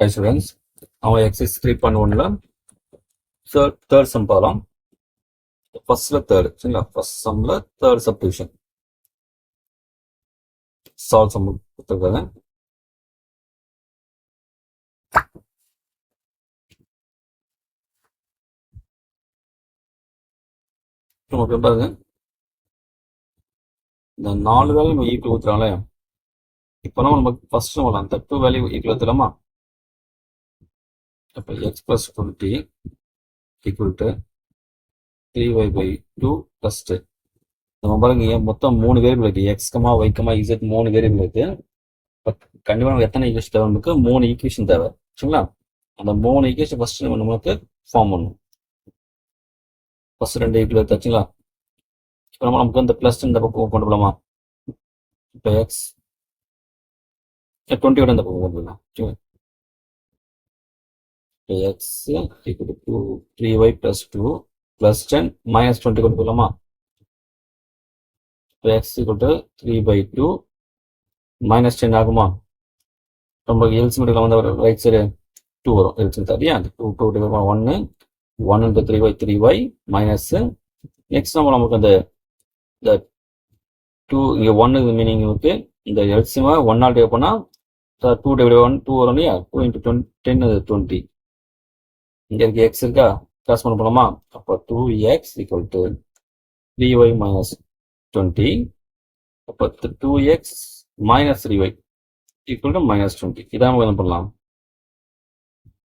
Hi students, our exercise 3.1ல third sum பார்க்கலாம். Firstல third, சரிங்களா? First sumல third subdivision. Solve sum கொடுத்திருக்காங்க. நமக்கு பாருங்க, இந்த 4 வேல்யூ நம்ம ஈக்குவல் ஊத்துறாங்களே, இப்போ நமக்கு ஃபர்ஸ்ட் நம்ம அந்த 2 வேல்யூ ஈக்குவல் ஊத்தலாமா? அப்போ x plus 20 equal to 3y by 2 plus 2. நம்ம பாருங்க மொத்தம் 3 வேரியபிள் இருக்கு, x, y, z 3 வேரியபிள் இருக்கு. பட் கண்டிப்பா நமக்கு எத்தனை ஈக்குவேஷன் தேவை? நமக்கு 3 ஈக்குவேஷன் தேவை, சரிங்களா? அந்த 3 ஈக்குவேஷன் ஃபர்ஸ்ட் நமக்கு ஃபார்ம் பண்ணணும். ஃபர்ஸ்ட் 2 ஈக்குவல் எடுத்தாச்சுங்களா? இப்போ நமக்கு இந்த பிளஸ் இந்த பக்கம் கொண்டு போகலாமா? இப்போ எக்ஸ் 20 இந்த பக்கம் கொண்டு போகலாம். இப்போ X equal to 3y plus 2 plus 10 minus 20 கொண்டு போகலாமா? இப்போ எக்ஸ் ஈக்குவல் டு 3/2 minus 10 ஆகுமா? ரொம்ப எல்சிமெட்ரியில் வந்து ரைட் சைடு 2 வரும், எல்சிமெட் சரியா? 2 1 1 into 3y மைனஸ் நெக்ஸ்ட் நமக்கு அந்த 2 இங்கே 1 மீனிங் இருக்கு. இந்த எல்சிஎம் 1 ஆல் டிவைட் பண்ணால் 2 divided 1 2 வரும் இல்லையா? 2 into 10 20. இங்கே இருக்கு எக்ஸ் இருக்கா, கிராஸ் பண்ண போகலாமா? அப்போ 2x equal to 3y minus 20. அப்போ 2x minus 3y equal to minus 20. இதான் நம்ம என்ன பண்ணலாம்?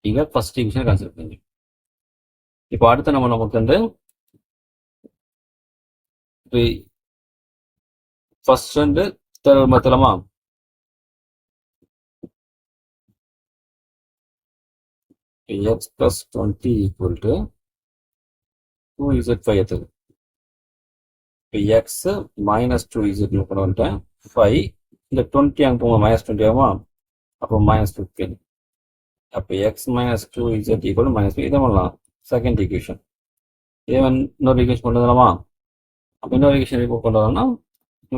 இங்கே ஃபர்ஸ்ட் ஈக்குவேஷன் கன்சிடர் பண்ணி. இப்போ அடுத்து நமக்கு வந்து ஃபர்ஸ்ட் வந்து third மாத்தலாமா? x plus 20 equal to 2z5 எடுத்தது. இப்போ x minus 2z கொண்டு வந்துட்டேன் 5. இந்த 20 அங்கே போங்க மைனஸ் 20 ஆகுமா? அப்போ மைனஸ் 15. அப்போ x minus 2z equal to minus 5. இதை பண்ணலாம் செகண்ட் ஈக்குவேஷன். இதே இன்னொரு ஈக்குவேஷன் கொண்டு வரலாமா? அப்போ இன்னொரு ஈக்குவேஷன் கொண்டு வரலாம்னா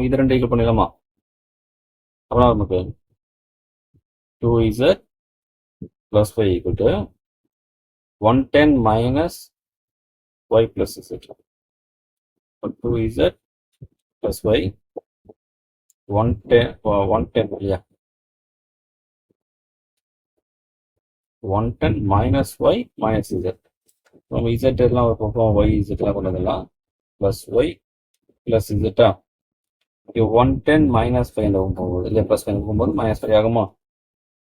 இது ரெண்டு ஈக்குவல் பண்ணிடலாமா? அப்புறம் நமக்கு 2z plus 5 equal to 110 minus y plus z. 2z plus y 110 yeah 110 minus y minus z. நம்ம z எல்லாம் ஒரு பக்கம் y z எல்லாம் கொண்டு வரலாம் plus y plus z. இங்கே 110 minus 5 போகும்போது இல்லை ப்ளஸ் 5 போகும்போது மைனஸ் 5 ஆகுமா?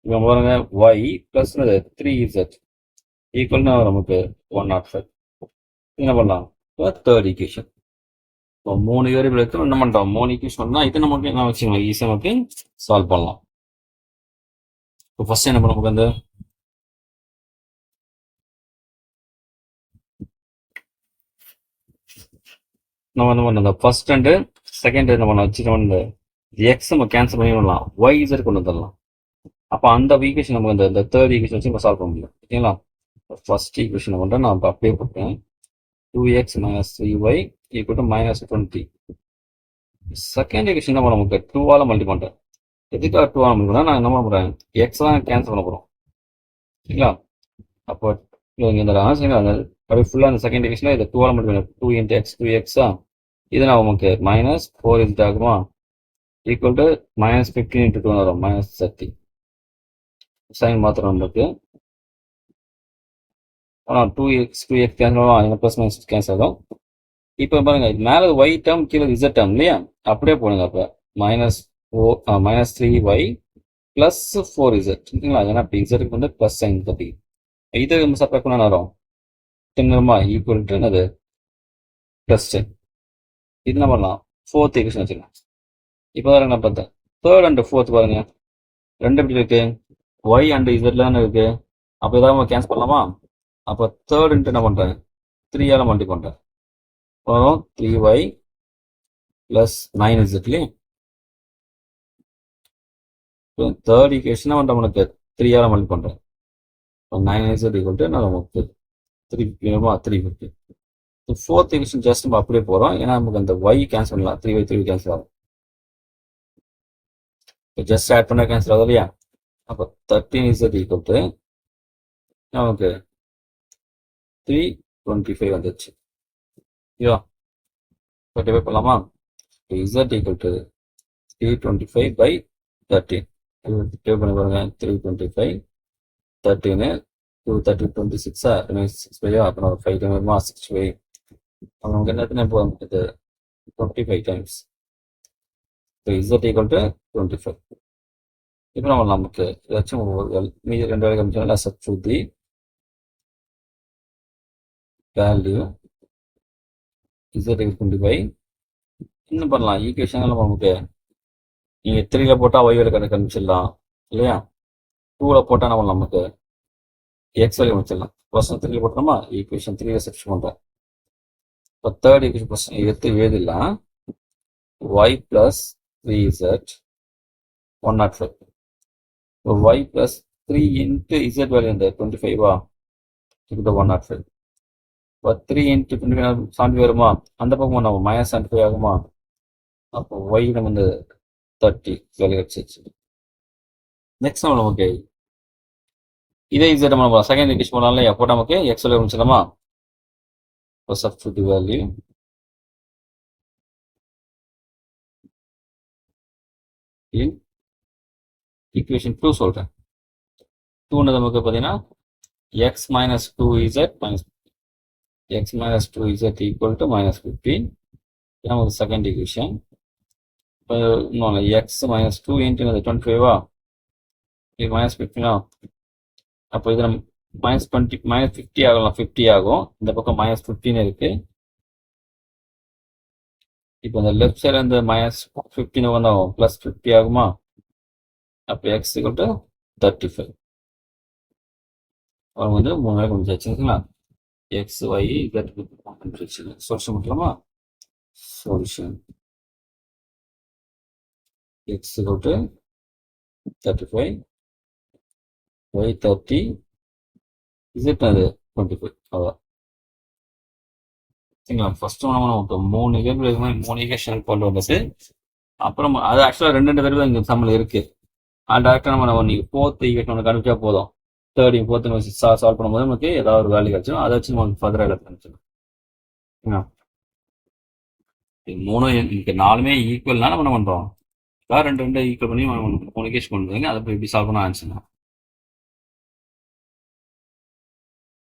இப்போ பாருங்க y plus 3z ஈக்குவல்னா நமக்கு 105. என்ன பண்ணலாம்? இப்போ தேர்ட் ஈக்குவேஷன். இப்போ 3 வேரியபிள் எடுத்து என்ன பண்ணுறோம்? 3 ஈக்குவேஷன் தான். இது நமக்கு என்ன வச்சுக்கலாம், ஈஸியாக நமக்கு சால்வ் பண்ணலாம். இப்போ ஃபர்ஸ்ட் என்ன பண்ண நமக்கு வந்து நம்ம என்ன பண்ணோம், இந்த ஃபர்ஸ்ட் அண்டு செகண்ட் என்ன பண்ணலாம் வச்சு நம்ம எக்ஸ் நம்ம கேன்சல் பண்ணி பண்ணலாம், ஒய் இசட் கொண்டு வந்துடலாம். அப்போ அந்த ஈக்குவேஷன் நமக்கு இந்த தேர்ட் ஈக்குவேஷன் வச்சு நம்ம சால்வ் பண்ண முடியும், ஓகேங்களா? ஃபர்ஸ்ட் ஈக்குவேஷன் வந்து நான் அப்படியே போட்டேன் 2x minus 3y equal to minus 20. Second equation நம்ம நமக்கு 2ஆல் மல்டி பண்ணுறேன். எதுக்காக 2ஆல் மல்டி பண்ணால் நான் என்ன பண்ண போகிறேன், எக்ஸ் தான் கேன்சல் பண்ண போகிறோம், சரிங்களா? அப்போ இந்த சரிங்களா, அந்த அப்படியே ஃபுல்லாக அந்த செகண்ட் ஈக்குவேஷனில் இதை 2ஆல் மல்டி பண்ணேன். 2 into x 2x இது நான் நமக்கு மைனஸ் 4 ஆகுமா? ஈக்குவல் டு மைனஸ் 15 into 2 வரும் மைனஸ் 30. சைன் மாத்திரம் நமக்கு 2x கேன்சல் ஆகும், எங்கள் ப்ளஸ் மைனஸ் கேன்சல் ஆகும். இப்போ பாருங்க மேலே y டேர்ம் கீழே z டேர்ம் இல்லையா? அப்படியே போடுங்க. அப்போ மைனஸ் 3y ப்ளஸ் 4z, சரிங்களா? ஏன்னா இப்போ இசட்டுக்கு வந்து ப்ளஸ் சைன் 30. இது நம்ம சப்ராக்ட் பண்ண வரும் திரும்ப ஈக்குவல் டு என்னது ப்ளஸ் 10. இது என்ன பண்ணலாம், ஃபோர்த் ஈக்குவேஷன் வச்சுக்கலாம். இப்போ பாருங்க நான் பார்த்தேன் தேர்ட் அண்ட் ஃபோர்த் பாருங்க ரெண்டு எப்படி இருக்கு, ஒய் அண்ட் இசட்ல தானே இருக்கு. அப்போ ஏதாவது நம்ம கேன்சல் பண்ணலாமா? அப்போ தேர்ட் இன்ட்டு என்ன பண்ணுறேன், 3ஆல் மல்டி பண்ணுறேன். வரும் 3y plus 9z. Third equation வந்து நமக்கு 3ஆல் மல்டி பண்ணுறேன். 9z ஈக்குவல் டு நமக்கு 350. ஃபோர்த் ஈக்குவேஷன் ஜஸ்ட் நம்ம அப்படியே போகிறோம், ஏன்னா நமக்கு அந்த y கேன்சல் பண்ணலாம், 3y 3 கேன்சல் ஆகும். இப்போ ஜஸ்ட் ஆட் பண்ண கேன்சல் ஆகுது இல்லையா? அப்போ 13z ஈக்குவல் டு நமக்கு 325 வந்துச்சு. ஓகேவா? 25 பண்ணலாமா? z equal to 325 by 13. Divide பண்ணி பாருங்க. 325 13 230 26 6 அப்புறம் 5 டைம் வருமா 65. அப்போ நமக்கு என்ன இப்போ இது 25 டைம்ஸ். z equal to 25. இப்போ நம்ம நமக்கு ஏதாச்சும் மீதி 2 வேலை கமிச்சோம்னா substitute the value z equal 25. இன்னும் பண்ணலாம் ஈக்குவேஷன் நமக்கு நீங்கள் 3ல போட்டால் y வேலை கண்டுபிடிச்சிடலாம் இல்லையா? 2ல போட்டால் நம்ம நமக்கு x வேல்யூ முடிச்சிடலாம். கொஸ்டின் 3ல போட்டோமா ஈக்குவேஷன் 3ல சப்ஸ்டிட்யூட் பண்ணுறோம். இப்போ தேர்ட் ஈக்குவேஷன் கொஸ்டின் எடுத்து எழுதிடலாம். y plus 3z 105. இப்போ y plus 3 into z value இந்த 25 இப்போ 105. இப்போ 3 into 25 75 வருமா? அந்த பக்கம் நம்ம மைனஸ் 75 ஆகுமா? அப்போ y நம்ம வந்து 30 வேல்யூ வச்சிருச்சு. நெக்ஸ்ட் நம்ம நமக்கு இதே z நம்ம செகண்ட் ஈக்குவேஷன் போனால அப்போ நமக்கு x வேல்யூ முடிச்சிடலாமா? இப்போ சப்ஸ்டிட்யூட் வேல்யூ இன் ஈக்குவேஷன் 2 சொல்கிறேன். 2 நமக்கு பார்த்தீங்கன்னா x minus 2z minus x minus 2z equal to minus 15. நமக்கு செகண்ட் ஈக்குவேஷன். இப்போ இன்னொன்று x minus 2 into 25 இது minus 15 அப்போ இது நம்ம minus 20 minus 50 ஆகலாம். 50 ஆகும். இந்த பக்கம் minus 15 இருக்கு. இப்போ இந்த லெஃப்ட் சைடு இந்த minus 15 வந்தாகும் ப்ளஸ் 50 ஆகுமா? அப்போ x equal to 35. அவங்க வந்து 3 வேலை முடிச்சாச்சுங்களா? x y z கண்டுபிடிச்சு சொல்யூஷன் முடிக்கலாமா? Solution x equal to 35 y 30 z அது 25. அவ்வளோதான் சரிங்களா? ஃபர்ஸ்ட் நம்ம 3 ஈக்குவேஷன் கொண்டு வந்துட்டு அப்புறம் அது ஆக்சுவலாக 2 தடவை இங்கே சம்மில் இருக்கு. அது டேரக்டாக நம்ம நீங்கள் ஃபோர்த் ஈக்குவேஷன் ஒன்று கண்டுபிடிச்சா போதும். தேர்ட் ஃபோர்த்து சால்வ் பண்ணும்போது நமக்கு ஏதாவது ஒரு வேல்யூ கிடைச்சிடும். அதை வச்சு நமக்கு ஃபர்தராக எழுத ஆரம்பிச்சிடும். மூணு இங்கே 4மே ஈக்குவல்னா நம்ம என்ன பண்ணுறோம்? ரெண்டு ஈக்குவல் பண்ணி 3 கேஸ் கொண்டு வந்து அதை எப்படி சால்வ் பண்ண ஆன்சர்